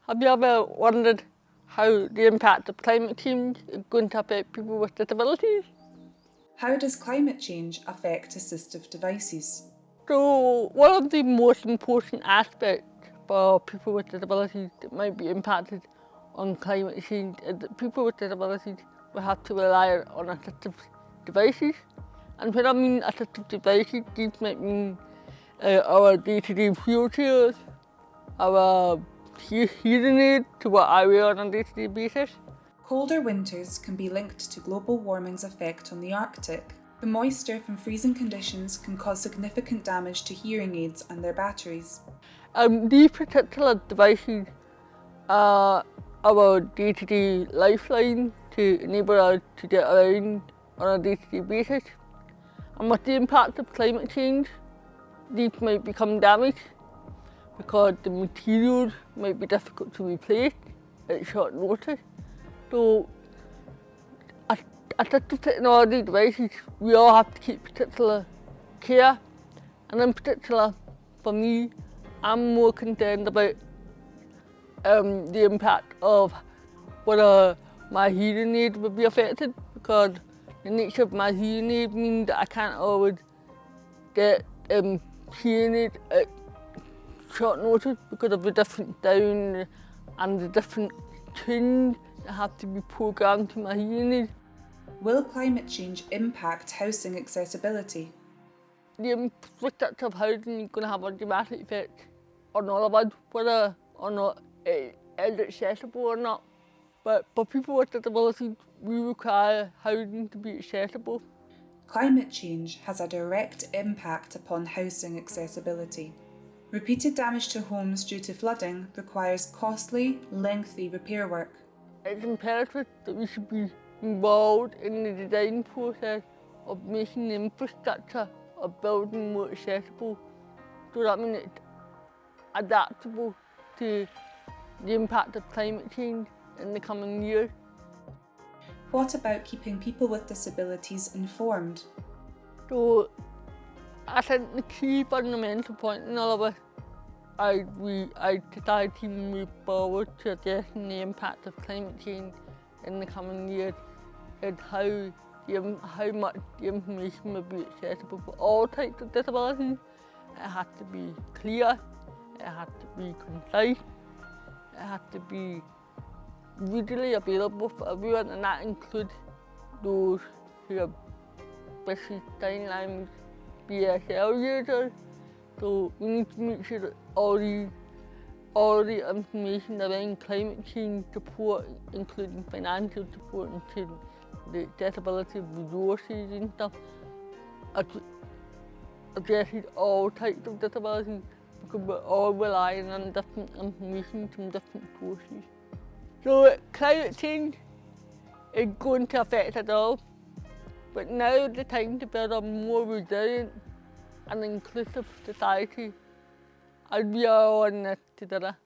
Have you ever wondered how the impact of climate change is going to affect people with disabilities? How does climate change affect assistive devices? So one of the most important aspects for people with disabilities that might be impacted on climate change is that people with disabilities will have to rely on assistive devices. And when I mean assistive devices, these might mean our day-to-day wheelchairs, our hearing aids to what I wear on a day-to-day basis. Colder winters can be linked to global warming's effect on the Arctic. The moisture from freezing conditions can cause significant damage to hearing aids and their batteries. These particular devices are our day-to-day lifeline to enable us to get around on a day-to-day basis. And with the impact of climate change, these might become damaged because the materials might be difficult to replace at short notice. So, assistive technology devices, we all have to keep particular care, and in particular, for me, I'm more concerned about the impact of whether my hearing aid will be affected, because the nature of my hearing aid means that I can't always get hearing aid at short notice because of the different sound and the different tunes that have to be programmed to my hearing aid. Will climate change impact housing accessibility? The infrastructure of housing is going to have a dramatic effect on all of us, whether or not it is accessible or not. But for people with disabilities, we require housing to be accessible. Climate change has a direct impact upon housing accessibility. Repeated damage to homes due to flooding requires costly, lengthy repair work. It's imperative that we should be involved in the design process of making the infrastructure of building more accessible, so that means it's adaptable to the impact of climate change in the coming years. What about keeping people with disabilities informed? So I think the key fundamental point in all of this as society move forward to addressing the impact of climate change in the coming years is how much the information will be accessible for all types of disabilities. It has to be clear, it has to be concise, it has to be readily available for everyone, and that includes those who have special sign language BSL users. So we need to make sure that all the information around climate change support, including financial support, including the accessibility of resources and stuff, addresses all types of disabilities, because we're all relying on different information from different sources. So climate change is going to affect us all, but now is the time to build a more resilient and inclusive society, as we are all in this together.